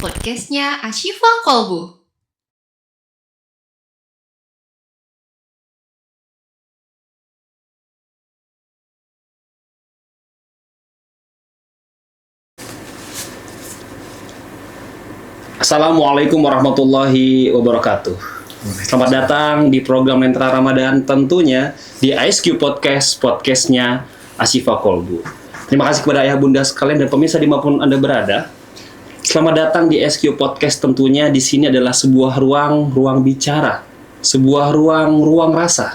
podcastnya Ashifa Kolbu. Assalamualaikum warahmatullahi wabarakatuh. Selamat datang di program Lentera Ramadan, tentunya di ISQ Podcast, podcastnya Ashifa Kolbu. Terima kasih kepada ayah bunda sekalian dan pemirsa dimanapun Anda berada. Selamat datang di ISQ Podcast, tentunya di sini adalah sebuah ruang bicara, sebuah ruang rasa,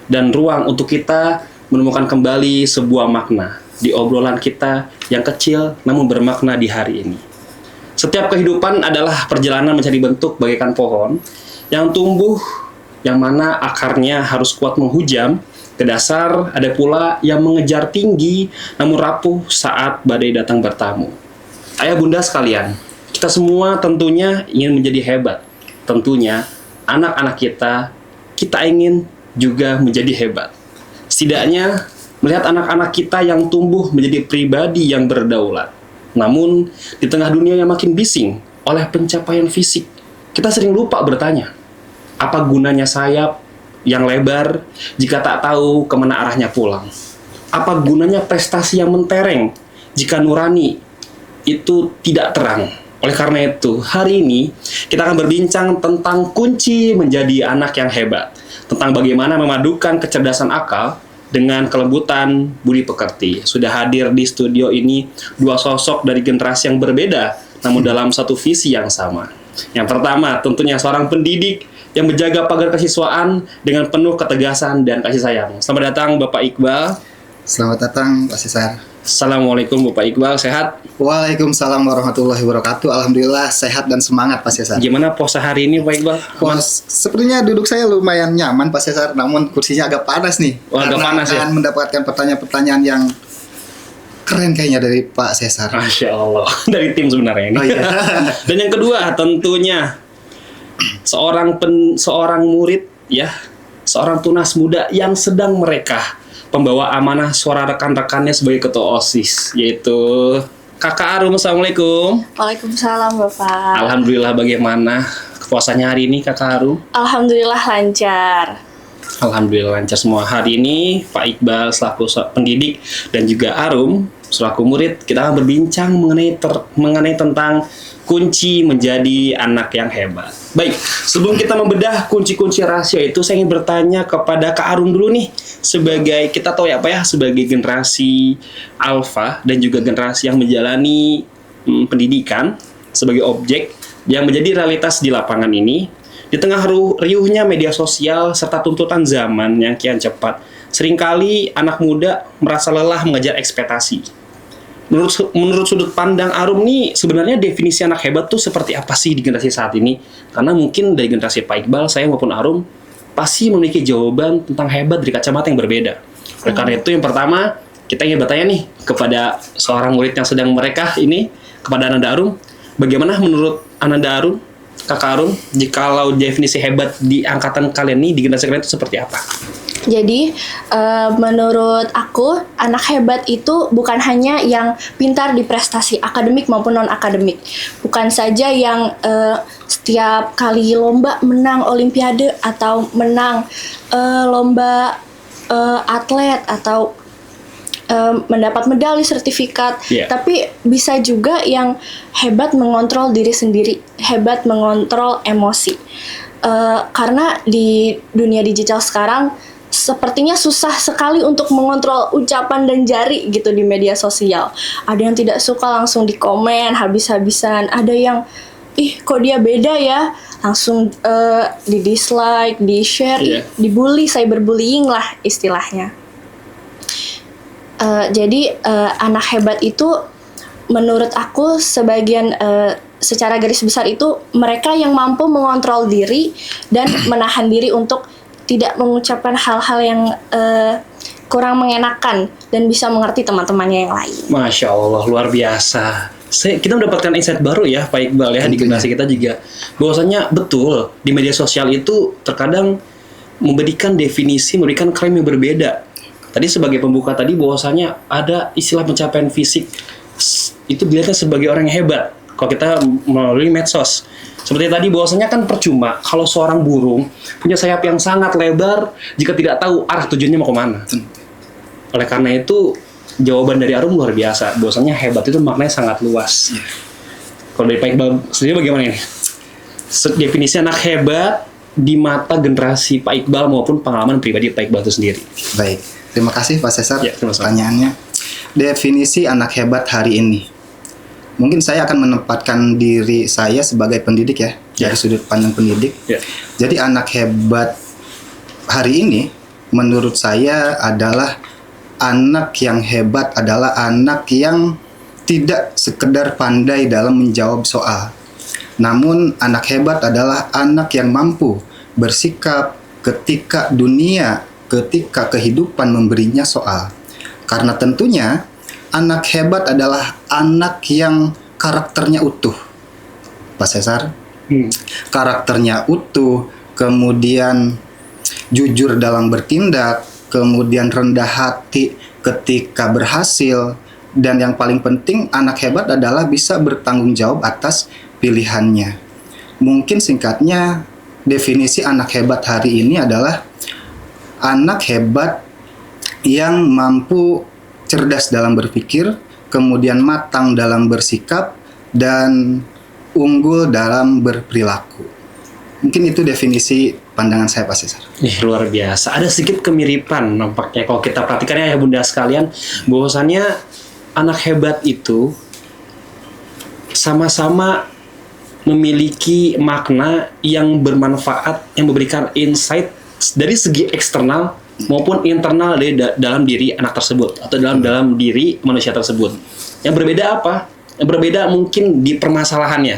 dan ruang untuk kita menemukan kembali sebuah makna di obrolan kita yang kecil namun bermakna di hari ini. Setiap kehidupan adalah perjalanan mencari bentuk bagaikan pohon yang tumbuh, yang mana akarnya harus kuat menghujam ke dasar. Ada pula yang mengejar tinggi namun rapuh saat badai datang bertamu. Ayah bunda sekalian, kita semua tentunya ingin menjadi hebat. Tentunya anak-anak kita ingin juga menjadi hebat. Setidaknya melihat anak-anak kita yang tumbuh menjadi pribadi yang berdaulat. Namun, di tengah dunia yang makin bising oleh pencapaian fisik, kita sering lupa bertanya, apa gunanya sayap yang lebar jika tak tahu kemana arahnya pulang? Apa gunanya prestasi yang mentereng jika nurani itu tidak terang? Oleh karena itu, hari ini kita akan berbincang tentang kunci menjadi anak yang hebat, tentang bagaimana memadukan kecerdasan akal dengan kelembutan budi pekerti. Sudah hadir di studio ini dua sosok dari generasi yang berbeda, namun dalam satu visi yang sama. Yang pertama tentunya seorang pendidik yang menjaga pagar kesiswaan dengan penuh ketegasan dan kasih sayang. Selamat datang Bapak Iqbal. Selamat datang Pak Cesar. Assalamualaikum Bapak Iqbal, sehat? Waalaikumsalam warahmatullahi wabarakatuh. Alhamdulillah sehat dan semangat Pak Cesar. Gimana puasa hari ini Pak Iqbal? Sepertinya duduk saya lumayan nyaman Pak Cesar, namun kursinya agak panas nih. Oh, agak panas ya? Akan mendapatkan pertanyaan-pertanyaan yang keren kayaknya dari Pak Cesar. Masya Allah, dari tim sebenarnya ini. Oh, iya. Dan yang kedua tentunya seorang murid ya, seorang tunas muda yang sedang merekah pembawa amanah suara rekan-rekannya sebagai ketua OSIS, yaitu Kakak Arum. Assalamualaikum. Waalaikumsalam Bapak. Alhamdulillah, bagaimana puasanya hari ini Kakak Arum? Alhamdulillah lancar. Alhamdulillah lancar semua. Hari ini Pak Iqbal selaku pendidik dan juga Arum selaku murid, kita akan berbincang mengenai tentang kunci menjadi anak yang hebat. Baik, sebelum kita membedah kunci-kunci rahasia itu, saya ingin bertanya kepada Kak Arum dulu nih, sebagai kita tahu ya Pak ya, sebagai generasi alfa dan juga generasi yang menjalani pendidikan sebagai objek yang menjadi realitas di lapangan ini, di tengah riuhnya media sosial serta tuntutan zaman yang kian cepat, seringkali anak muda merasa lelah mengejar ekspektasi. Menurut sudut pandang Arum nih, sebenarnya definisi anak hebat tuh seperti apa sih di generasi saat ini? Karena mungkin dari generasi Pak Iqbal, saya maupun Arum pasti memiliki jawaban tentang hebat dari kacamata yang berbeda. Oleh karena itu, yang pertama kita ingin bertanya nih kepada seorang murid yang sedang merekah ini, kepada Ananda Arum, bagaimana menurut Ananda Arum, Kakak Arum, jikalau definisi hebat di angkatan kalian nih, di generasi kalian itu seperti apa? Jadi menurut aku anak hebat itu bukan hanya yang pintar di prestasi akademik maupun non akademik. Bukan saja yang setiap kali lomba menang olimpiade atau menang lomba atlet atau mendapat medali sertifikat, tapi bisa juga yang hebat mengontrol diri sendiri, hebat mengontrol emosi. Karena di dunia digital sekarang sepertinya susah sekali untuk mengontrol ucapan dan jari gitu di media sosial. Ada yang tidak suka langsung di komen habis-habisan, ada yang kok dia beda ya, langsung di dislike, di share, dibully, cyberbullying lah istilahnya. Jadi anak hebat itu menurut aku sebagian secara garis besar itu mereka yang mampu mengontrol diri dan menahan diri untuk tidak mengucapkan hal-hal yang kurang mengenakan dan bisa mengerti teman-temannya yang lain. Masya Allah, luar biasa. Kita mendapatkan insight baru ya Pak Iqbal ya, di generasi kita juga. Bahwasanya betul, di media sosial itu terkadang memberikan definisi, memberikan klaim yang berbeda. Tadi sebagai pembuka tadi bahwasanya ada istilah pencapaian fisik, itu dilihatnya sebagai orang yang hebat. kalau kita melalui medsos. Seperti tadi bahwasanya kan percuma kalau seorang burung punya sayap yang sangat lebar jika tidak tahu arah tujuannya mau kemana. Oleh karena itu jawaban dari Arum luar biasa. Bahwasanya hebat itu maknanya sangat luas. Kalau dari Pak Iqbal sendiri bagaimana ini? Definisi anak hebat di mata generasi Pak Iqbal maupun pengalaman pribadi Pak Iqbal itu sendiri. Baik, terima kasih Pak Cesar Ya, terima kasih. pertanyaannya. Definisi anak hebat hari ini. Mungkin saya akan menempatkan diri saya sebagai pendidik ya, dari sudut pandang pendidik. Ya. Jadi anak hebat hari ini menurut saya adalah anak yang hebat adalah anak yang tidak sekedar pandai dalam menjawab soal. Namun anak hebat adalah anak yang mampu bersikap ketika kehidupan memberinya soal. Karena tentunya anak hebat adalah anak yang karakternya utuh. Pak Cesar, karakternya utuh, kemudian jujur dalam bertindak, kemudian rendah hati ketika berhasil, dan yang paling penting anak hebat adalah bisa bertanggung jawab atas pilihannya. Mungkin singkatnya definisi anak hebat hari ini adalah anak hebat yang mampu cerdas dalam berpikir, kemudian matang dalam bersikap, dan unggul dalam berperilaku. Mungkin itu definisi pandangan saya Pak Cesar. Luar biasa. Ada sedikit kemiripan nampaknya kalau kita perhatikan ya Bunda sekalian, bahwasannya anak hebat itu sama-sama memiliki makna yang bermanfaat, yang memberikan insight dari segi eksternal maupun internal dari dalam diri anak tersebut atau dalam diri manusia tersebut. Yang berbeda apa? Yang berbeda mungkin di permasalahannya,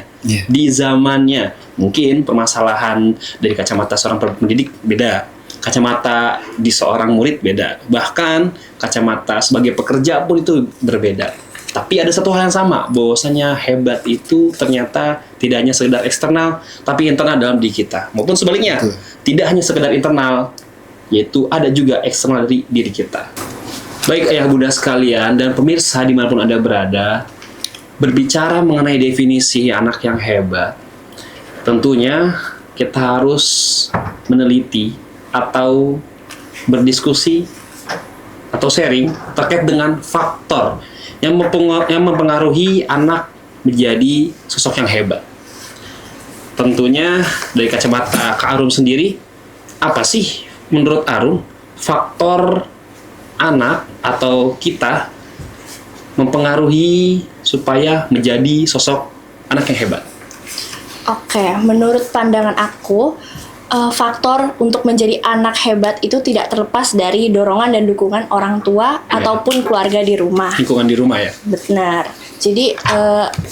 di zamannya. Mungkin permasalahan dari kacamata seorang pendidik beda, kacamata di seorang murid beda, bahkan kacamata sebagai pekerja pun itu berbeda. Tapi ada satu hal yang sama, bahwasanya hebat itu ternyata tidak hanya sekedar eksternal, tapi internal dalam diri kita. Maupun sebaliknya, tidak hanya sekedar internal, yaitu ada juga eksternal dari diri kita. Baik ayah bunda sekalian dan pemirsa dimanapun Anda berada, berbicara mengenai definisi anak yang hebat, tentunya kita harus meneliti atau berdiskusi atau sharing terkait dengan faktor yang mempengaruhi anak menjadi sosok yang hebat. Tentunya dari kacamata Kak Arum sendiri, apa sih menurut Arum faktor anak atau kita mempengaruhi supaya menjadi sosok anak yang hebat? Oke, menurut pandangan aku, faktor untuk menjadi anak hebat itu tidak terlepas dari dorongan dan dukungan orang tua ataupun keluarga di rumah. Lingkungan di rumah ya? Benar. Jadi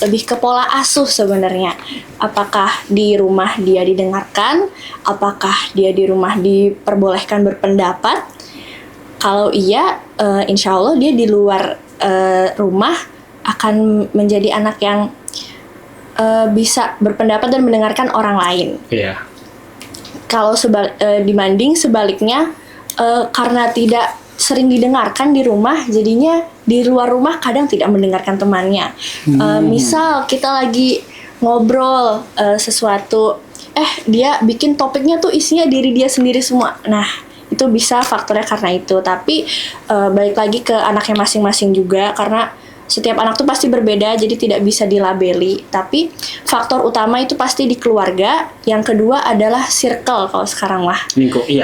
lebih ke pola asuh sebenarnya. Apakah di rumah dia didengarkan? Apakah dia di rumah diperbolehkan berpendapat? Kalau iya, insya Allah dia di luar rumah akan menjadi anak yang bisa berpendapat dan mendengarkan orang lain. Iya. Kalau dibanding sebaliknya, karena tidak sering didengarkan di rumah, jadinya di luar rumah kadang tidak mendengarkan temannya. Misal kita lagi ngobrol sesuatu, dia bikin topiknya tuh isinya diri dia sendiri semua. Nah, itu bisa faktornya karena itu. Tapi balik lagi ke anaknya masing-masing juga, karena setiap anak tuh pasti berbeda, jadi tidak bisa dilabeli. Tapi faktor utama itu pasti di keluarga. Yang kedua adalah circle kalau sekarang mah.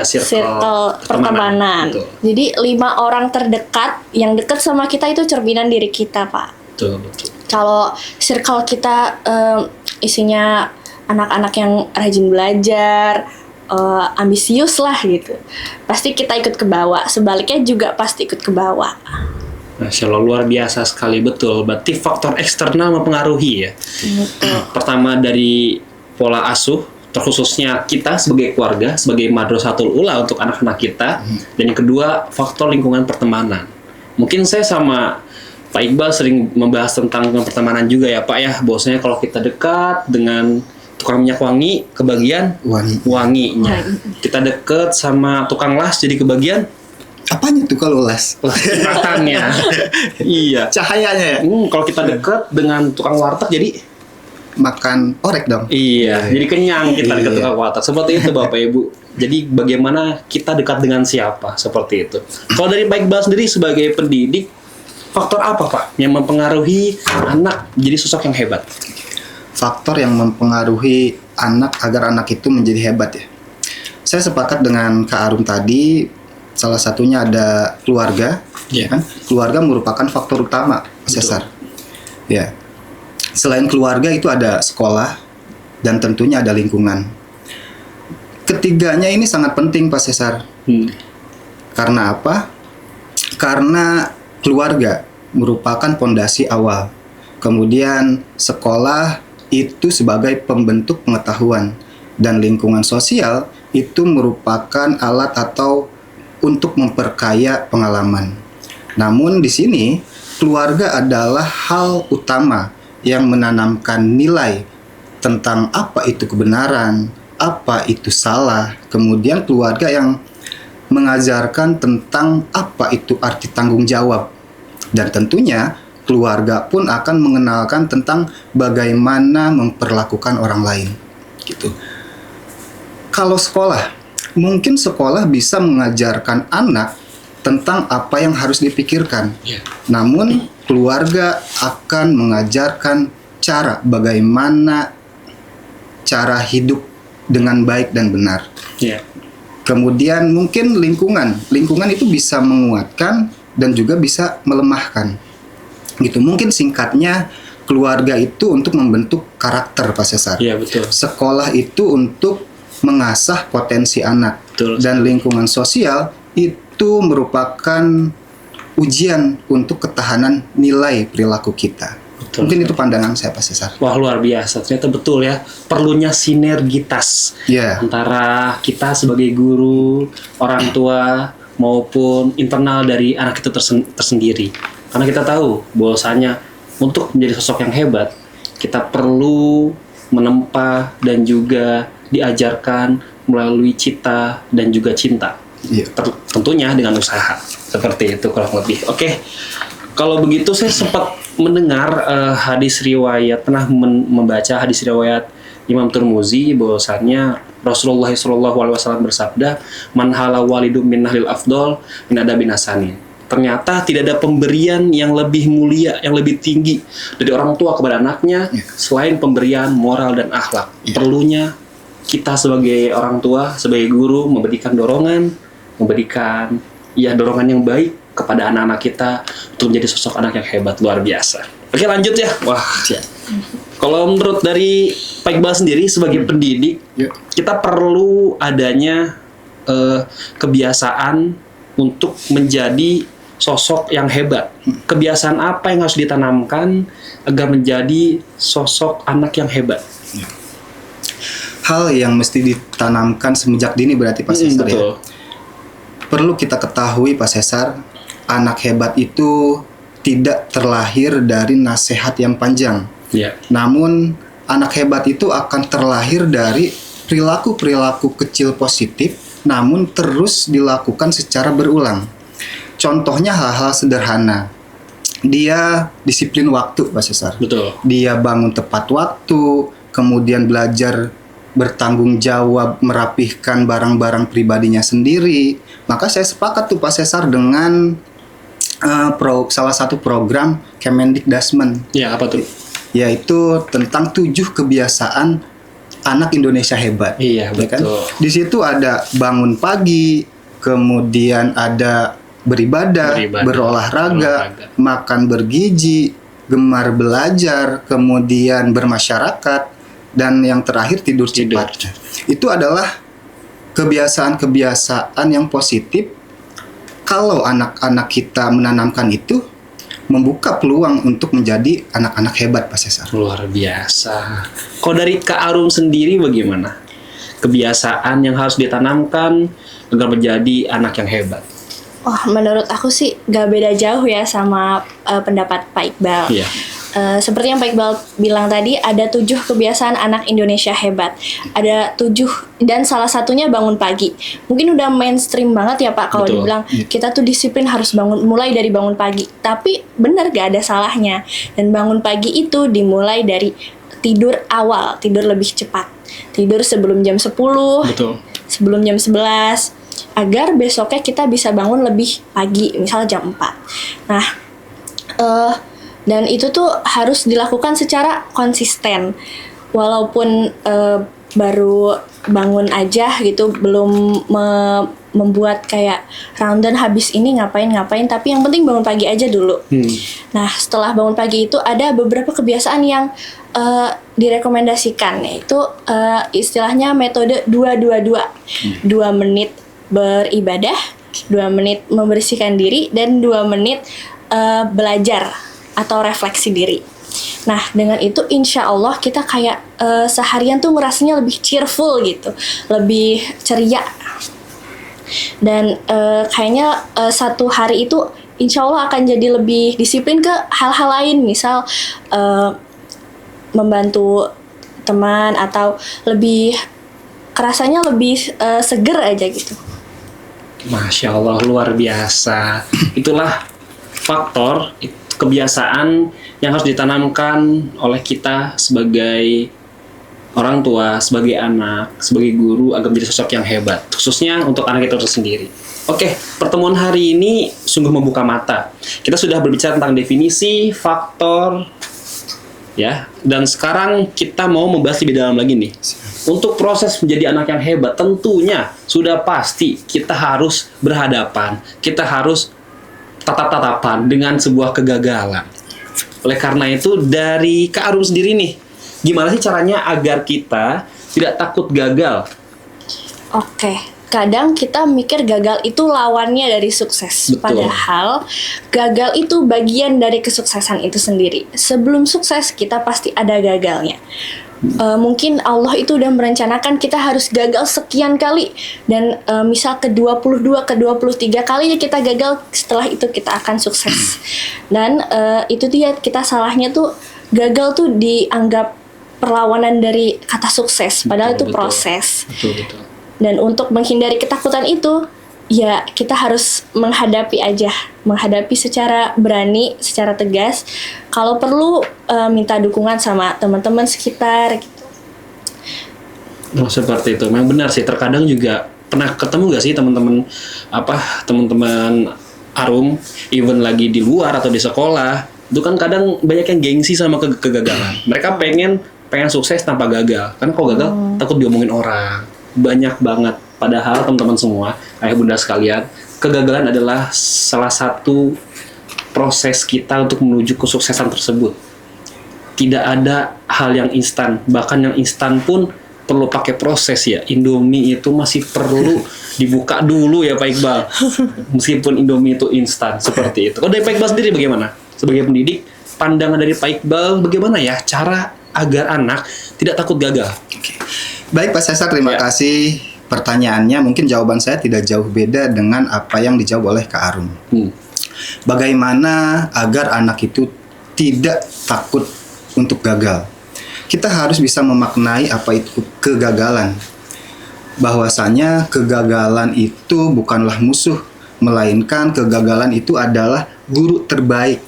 Circle pertemanan. Betul. Jadi 5 orang terdekat yang dekat sama kita itu cerminan diri kita, Pak. Betul. Kalau circle kita isinya anak-anak yang rajin belajar, ambisius lah gitu, pasti kita ikut ke bawah. Sebaliknya juga pasti ikut ke bawah. Masya Allah, luar biasa sekali, betul. Berarti faktor eksternal mempengaruhi ya. Pertama dari pola asuh, terkhususnya kita sebagai keluarga, sebagai madrasatul ula untuk anak-anak kita. Dan yang kedua, faktor lingkungan pertemanan. Mungkin saya sama Pak Iqbal sering membahas tentang pertemanan juga ya Pak ya. Bahwasanya kalau kita dekat dengan tukang minyak wangi, kebagian wanginya. Kita deket sama tukang las, jadi kebagian apanya tuh kalau las? matanya. Iya. Cahayanya ya? Kalau kita deket dengan tukang warteg jadi makan orek dong. Iya, jadi kenyang kita dekat tukang warteg. Seperti itu Bapak Ibu. Jadi bagaimana kita dekat dengan siapa, seperti itu. Kalau dari Pak Iqbal sendiri sebagai pendidik, faktor apa Pak yang mempengaruhi anak jadi sosok yang hebat? Faktor yang mempengaruhi anak agar anak itu menjadi hebat ya. Saya sepakat dengan Kak Arum tadi, salah satunya ada keluarga, ya kan? Keluarga merupakan faktor utama, Cesar. Ya. Selain keluarga itu ada sekolah dan tentunya ada lingkungan. Ketiganya ini sangat penting Pak Cesar. Karena apa? Karena keluarga merupakan pondasi awal. Kemudian sekolah itu sebagai pembentuk pengetahuan dan lingkungan sosial itu merupakan alat atau untuk memperkaya pengalaman. Namun di sini keluarga adalah hal utama yang menanamkan nilai tentang apa itu kebenaran, apa itu salah. Kemudian keluarga yang mengajarkan tentang apa itu arti tanggung jawab. Dan tentunya keluarga pun akan mengenalkan tentang bagaimana memperlakukan orang lain. Gitu. Kalau sekolah, mungkin sekolah bisa mengajarkan anak tentang apa yang harus dipikirkan. Namun keluarga akan mengajarkan bagaimana cara hidup dengan baik dan benar. Kemudian mungkin lingkungan itu bisa menguatkan dan juga bisa melemahkan. Gitu. Mungkin singkatnya keluarga itu untuk membentuk karakter Pak Cesar. Iya, betul. Sekolah itu untuk mengasah potensi anak. Betul. Dan lingkungan sosial itu merupakan ujian untuk ketahanan nilai perilaku kita. Betul. Mungkin itu pandangan saya Pak Cesar. Wah, luar biasa. Ternyata betul ya. Perlunya sinergitas antara kita sebagai guru, orang tua, maupun internal dari anak itu tersendiri. Karena kita tahu bahwasanya untuk menjadi sosok yang hebat, kita perlu menempa dan juga diajarkan melalui cita dan juga cinta. Tentunya dengan usaha. Seperti itu kurang lebih. Oke. Kalau begitu saya sempat mendengar hadis riwayat, pernah membaca hadis riwayat Imam Tirmizi bahwasannya Rasulullah SAW bersabda, "Man hala walidu min nahlil afdol min adabin hasanin." Ternyata tidak ada pemberian yang lebih mulia, yang lebih tinggi dari orang tua kepada anaknya selain pemberian moral dan akhlak. Perlunya kita sebagai orang tua, sebagai guru memberikan dorongan yang baik kepada anak-anak kita untuk menjadi sosok anak yang hebat, luar biasa. Oke, lanjut ya. Wah. Kalau menurut dari Pak Iqbal sendiri sebagai pendidik, kita perlu adanya kebiasaan untuk menjadi sosok yang hebat. Kebiasaan apa yang harus ditanamkan agar menjadi sosok anak yang hebat? Hal yang mesti ditanamkan semenjak dini berarti Pak Cesar ya. Perlu kita ketahui Pak Cesar, anak hebat itu tidak terlahir dari nasihat yang panjang. Namun anak hebat itu akan terlahir dari perilaku-perilaku kecil positif, namun terus dilakukan secara berulang. Contohnya hal-hal sederhana. Dia disiplin waktu, Pak Cesar. Betul. Dia bangun tepat waktu, kemudian belajar bertanggung jawab, merapihkan barang-barang pribadinya sendiri. Maka saya sepakat tuh Pak Cesar dengan salah satu program Kemendikdasmen. Ya, apa tuh? Yaitu tentang 7 kebiasaan anak Indonesia hebat. Iya, betul. Kan? Di situ ada bangun pagi, kemudian ada beribadah, berolahraga, makan bergizi, gemar belajar, kemudian bermasyarakat, dan yang terakhir tidur cepat. Itu adalah kebiasaan-kebiasaan yang positif. Kalau anak-anak kita menanamkan itu, membuka peluang untuk menjadi anak-anak hebat, Pak Cesar. Luar biasa. Kalau dari Kak Arum sendiri bagaimana? Kebiasaan yang harus ditanamkan agar menjadi anak yang hebat. Wah, menurut aku sih gak beda jauh ya sama pendapat Pak Iqbal. Iya. Seperti yang Pak Iqbal bilang tadi, ada 7 kebiasaan anak Indonesia hebat. Ada 7, dan salah satunya bangun pagi. Mungkin udah mainstream banget ya Pak kalau dibilang kita tuh disiplin harus mulai dari bangun pagi. Tapi benar gak ada salahnya. Dan bangun pagi itu dimulai dari tidur awal, tidur lebih cepat. Tidur sebelum jam 10, Betul. sebelum jam 11, agar besoknya kita bisa bangun lebih pagi, misalnya jam 4. Nah, dan itu tuh harus dilakukan secara konsisten. Walaupun baru bangun aja gitu, belum membuat kayak rundown habis ini ngapain, tapi yang penting bangun pagi aja dulu. Nah, setelah bangun pagi itu ada beberapa kebiasaan yang direkomendasikan, yaitu istilahnya metode 2-2-2. 2 menit beribadah, 2 menit membersihkan diri, dan 2 menit belajar atau refleksi diri. Nah, dengan itu insya Allah kita kayak seharian tuh merasanya lebih cheerful gitu, lebih ceria. Dan kayaknya satu hari itu insya Allah akan jadi lebih disiplin ke hal-hal lain, misal membantu teman, atau lebih kerasanya lebih seger aja gitu. Masya Allah, luar biasa. Itulah faktor kebiasaan yang harus ditanamkan oleh kita sebagai orang tua, sebagai anak, sebagai guru, agar menjadi sosok yang hebat, khususnya untuk anak kita sendiri. Oke, pertemuan hari ini sungguh membuka mata. Kita sudah berbicara tentang definisi, faktor, ya, dan sekarang kita mau membahas lebih dalam lagi nih. Untuk proses menjadi anak yang hebat, tentunya sudah pasti kita harus berhadapan, kita harus tatap-tatapan dengan sebuah kegagalan. Oleh karena itu, dari Kak Arum sendiri nih, gimana sih caranya agar kita tidak takut gagal? Oke, kadang kita mikir gagal itu lawannya dari sukses. Betul. Padahal gagal itu bagian dari kesuksesan itu sendiri. Sebelum sukses kita pasti ada gagalnya. Mungkin Allah itu udah merencanakan kita harus gagal sekian kali, dan misal ke-22, ke-23 kalinya kita gagal, setelah itu kita akan sukses. Dan itu dia, kita salahnya tuh gagal tuh dianggap perlawanan dari kata sukses, padahal itu proses. Betul. Dan untuk menghindari ketakutan itu, ya kita harus menghadapi secara berani, secara tegas. Kalau perlu minta dukungan sama teman-teman sekitar gitu. Oh, seperti itu. Memang benar sih. Terkadang juga pernah ketemu nggak sih teman-teman Arum, even lagi di luar atau di sekolah, itu kan kadang banyak yang gengsi sama kegagalan. Mereka pengen sukses tanpa gagal. Karena kalau gagal takut diomongin orang. Banyak banget. Padahal teman-teman semua, ayah bunda sekalian, kegagalan adalah salah satu proses kita untuk menuju kesuksesan tersebut. Tidak ada hal yang instan, bahkan yang instan pun perlu pakai proses ya. Indomie itu masih perlu dibuka dulu ya Pak Iqbal. Meskipun Indomie itu instan seperti itu. Kalau dari Pak Iqbal sendiri bagaimana? Sebagai pendidik, pandangan dari Pak Iqbal bagaimana ya cara agar anak tidak takut gagal? Baik Pak Cesar, terima kasih pertanyaannya. Mungkin jawaban saya tidak jauh beda dengan apa yang dijawab oleh Kak Arum. Bagaimana agar anak itu tidak takut untuk gagal? Kita harus bisa memaknai apa itu kegagalan. Bahwasanya kegagalan itu bukanlah musuh, melainkan kegagalan itu adalah guru terbaik.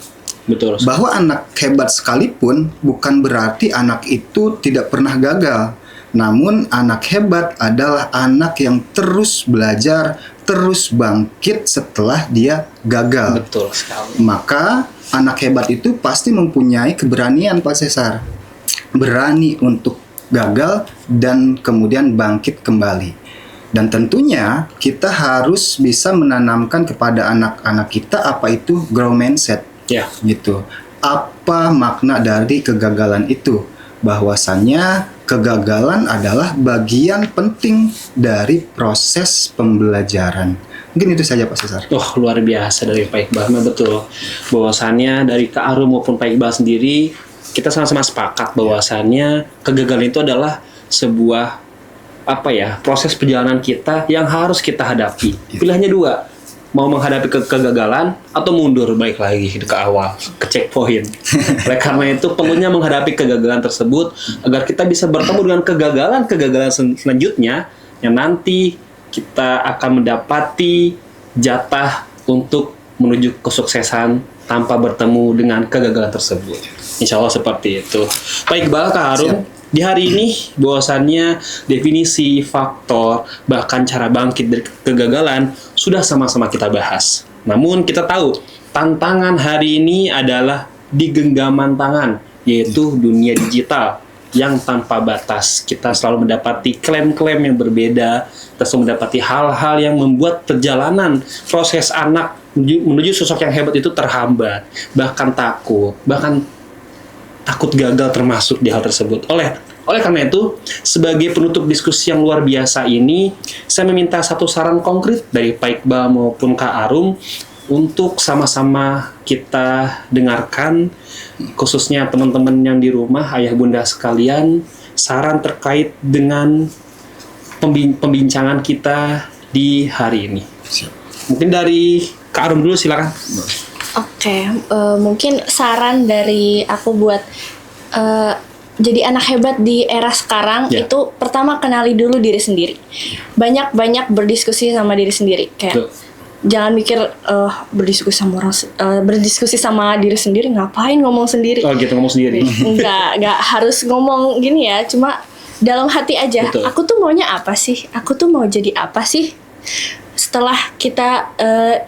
Betul. Bahwa anak hebat sekalipun bukan berarti anak itu tidak pernah gagal. Namun anak hebat adalah anak yang terus belajar, terus bangkit setelah dia gagal. Betul sekali. Maka anak hebat itu pasti mempunyai keberanian Pak Cesar. Berani untuk gagal dan kemudian bangkit kembali. Dan tentunya kita harus bisa menanamkan kepada anak-anak kita apa itu growth mindset. Ya. Gitu. Apa makna dari kegagalan itu? Bahwasannya kegagalan adalah bagian penting dari proses pembelajaran. Mungkin itu saja Pak Cesar. Oh, luar biasa dari Pak Iqbal. Nah, betul. Bahwasannya dari Kak Arum maupun Pak Iqbal sendiri, kita sama-sama sepakat bahwasannya kegagalan itu adalah sebuah proses perjalanan kita yang harus kita hadapi. Pilihannya dua. Mau menghadapi kegagalan atau mundur balik lagi ke awal, ke checkpoint. Oleh karena itu perlunya menghadapi kegagalan tersebut agar kita bisa bertemu dengan kegagalan selanjutnya yang nanti kita akan mendapati jatah untuk menuju kesuksesan tanpa bertemu dengan kegagalan tersebut. Insya Allah seperti itu. Baik, Iqbal, Kak Harum, di hari ini bahwasannya definisi, faktor, bahkan cara bangkit dari kegagalan sudah sama-sama kita bahas. Namun kita tahu tantangan hari ini adalah di genggaman tangan, yaitu dunia digital yang tanpa batas. Kita selalu mendapati klaim-klaim yang berbeda, kita selalu mendapati hal-hal yang membuat perjalanan proses anak menuju sosok yang hebat itu terhambat, bahkan takut gagal termasuk di hal tersebut. Oleh karena itu, sebagai penutup diskusi yang luar biasa ini, saya meminta satu saran konkret dari Pak Iqbal maupun Kak Arum untuk sama-sama kita dengarkan, khususnya teman-teman yang di rumah, ayah bunda sekalian, saran terkait dengan pembincangan kita di hari ini. Mungkin dari Kak Arum dulu, silakan. Oke, mungkin saran dari aku buat jadi anak hebat di era sekarang itu pertama kenali dulu diri sendiri. Banyak berdiskusi sama diri sendiri. Kayak jangan mikir berdiskusi sama diri sendiri, ngapain ngomong sendiri. Oh gitu, ngomong sendiri. Enggak harus ngomong gini ya, cuma dalam hati aja. Betul. Aku tuh maunya apa sih? Aku tuh mau jadi apa sih? Setelah kita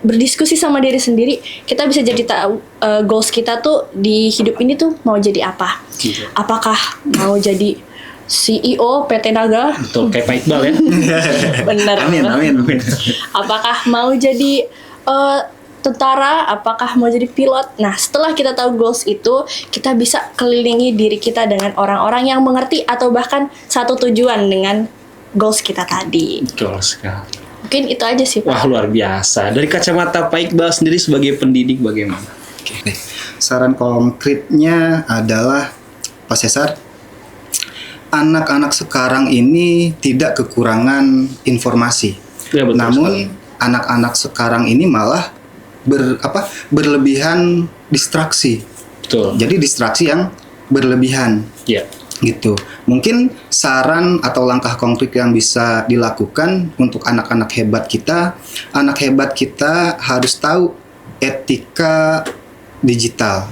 berdiskusi sama diri sendiri, kita bisa jadi tahu goals kita tuh di hidup ini tuh mau jadi apa. Apakah mau jadi CEO PT Naga? Betul, kayak Pak Iqbal ya. Bener. Amin. Apakah mau jadi tentara? Apakah mau jadi pilot? Nah, setelah kita tahu goals itu, kita bisa kelilingi diri kita dengan orang-orang yang mengerti atau bahkan satu tujuan dengan goals kita tadi. Betul sekali. Mungkin itu aja sih, Pak. Wah, luar biasa. Dari kacamata Pak Iqbal sendiri sebagai pendidik bagaimana? Oke. Saran konkretnya adalah Pak Cesar, anak-anak sekarang ini tidak kekurangan informasi. Ya, betul Namun sekali. anak-anak sekarang ini malah berlebihan distraksi. Betul. Jadi distraksi yang berlebihan. Ya. Gitu. Mungkin saran atau langkah konkret yang bisa dilakukan untuk anak-anak hebat kita harus tahu etika digital.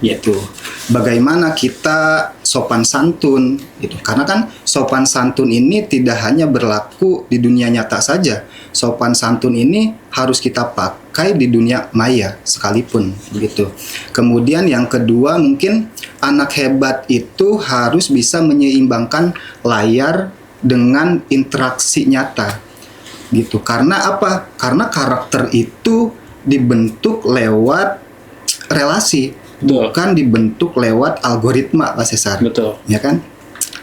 Gitu. Bagaimana kita sopan santun gitu. Karena kan sopan santun ini tidak hanya berlaku di dunia nyata saja. Sopan santun ini harus kita pakai di dunia maya sekalipun begitu. Kemudian yang kedua, mungkin anak hebat itu harus bisa menyeimbangkan layar dengan interaksi nyata. Gitu. Karena apa? Karena karakter itu dibentuk lewat relasi. Betul. Bukan dibentuk lewat algoritma, Pak Cesar. Betul. Ya kan?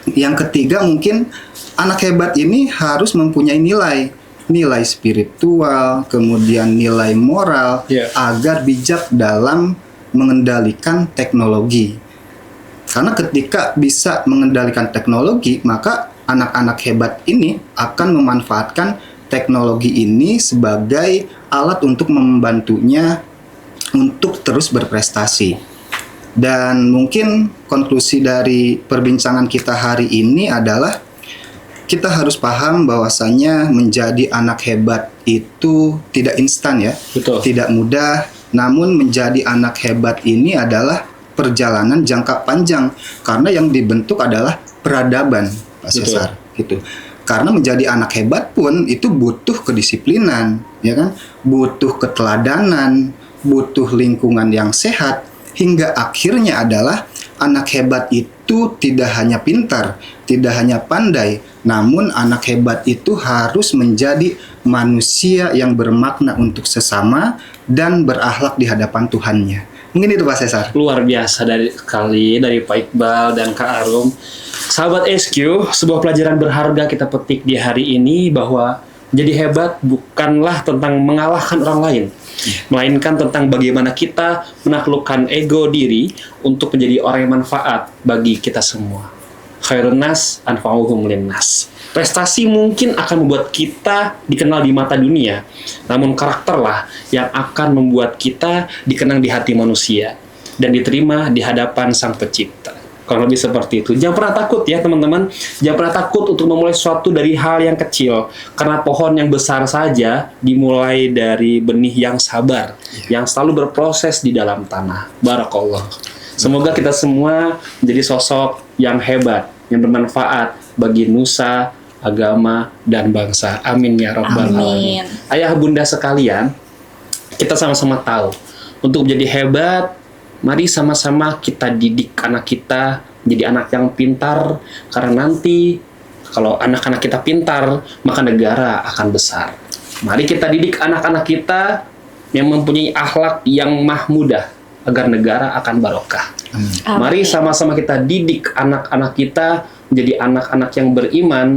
Yang ketiga, mungkin anak hebat ini harus mempunyai nilai spiritual, kemudian nilai moral, agar bijak dalam mengendalikan teknologi. Karena ketika bisa mengendalikan teknologi, maka anak-anak hebat ini akan memanfaatkan teknologi ini sebagai alat untuk membantunya untuk terus berprestasi. Dan mungkin konklusi dari perbincangan kita hari ini adalah kita harus paham bahwasanya menjadi anak hebat itu tidak instan ya. Betul. Tidak mudah, namun menjadi anak hebat ini adalah perjalanan jangka panjang karena yang dibentuk adalah peradaban, Pak Cesar, gitu. Karena menjadi anak hebat pun itu butuh kedisiplinan, ya kan? Butuh keteladanan, butuh lingkungan yang sehat, hingga akhirnya adalah anak hebat itu tidak hanya pintar, tidak hanya pandai, namun anak hebat itu harus menjadi manusia yang bermakna untuk sesama dan berakhlak di hadapan Tuhannya. Mungkin itu Pak Cesar. Luar biasa dari Pak Iqbal dan Kak Arum. Sahabat SQ, sebuah pelajaran berharga kita petik di hari ini bahwa menjadi hebat bukanlah tentang mengalahkan orang lain, melainkan tentang bagaimana kita menaklukkan ego diri untuk menjadi orang yang manfaat bagi kita semua. Khairun nas anfa'uhum linnas. Prestasi mungkin akan membuat kita dikenal di mata dunia, namun karakterlah yang akan membuat kita dikenang di hati manusia dan diterima di hadapan Sang Pencipta. Kurang lebih seperti itu. Jangan pernah takut ya teman-teman. Jangan pernah takut untuk memulai sesuatu dari hal yang kecil. Karena pohon yang besar saja dimulai dari benih yang sabar, yang selalu berproses di dalam tanah. Barakallah. Semoga kita semua menjadi sosok yang hebat, yang bermanfaat bagi nusa, agama, dan bangsa. Amin ya rabbal alamin. Ayah bunda sekalian, kita sama-sama tahu untuk menjadi hebat, mari sama-sama kita didik anak kita menjadi anak yang pintar, karena nanti kalau anak-anak kita pintar, maka negara akan besar. Mari kita didik anak-anak kita yang mempunyai akhlak yang mahmudah, agar negara akan barokah. Mari sama-sama kita didik anak-anak kita menjadi anak-anak yang beriman,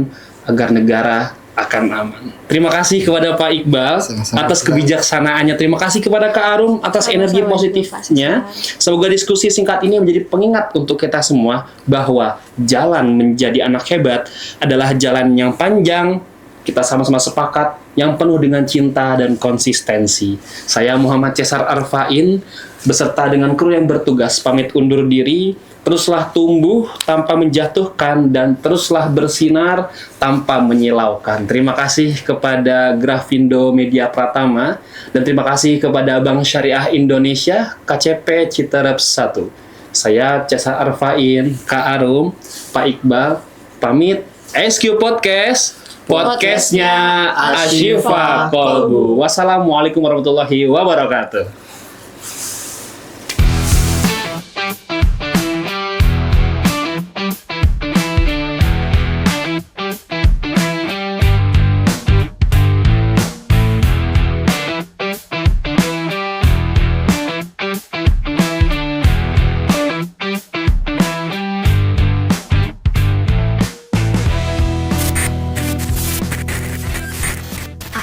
agar negara akan aman. Terima kasih kepada Pak Iqbal atas kebijaksanaannya. Terima kasih kepada Kak Arum atas energi positifnya. Semoga diskusi singkat ini menjadi pengingat untuk kita semua bahwa jalan menjadi anak hebat adalah jalan yang panjang. Kita sama-sama sepakat yang penuh dengan cinta dan konsistensi. Saya Muhammad Cesar Arfain beserta dengan kru yang bertugas pamit undur diri. Teruslah tumbuh tanpa menjatuhkan dan teruslah bersinar tanpa menyilaukan. Terima kasih kepada Grafindo Media Pratama dan terima kasih kepada Bank Syariah Indonesia KCP Citerep 1. Saya Cesar Arfain, Kak Arum, Pak Iqbal, pamit. SQ Podcast, podcastnya Ashifa Kolbu. Wassalamualaikum warahmatullahi wabarakatuh.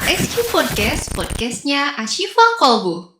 ASQ Podcast, podcastnya Ashifa Kolbu.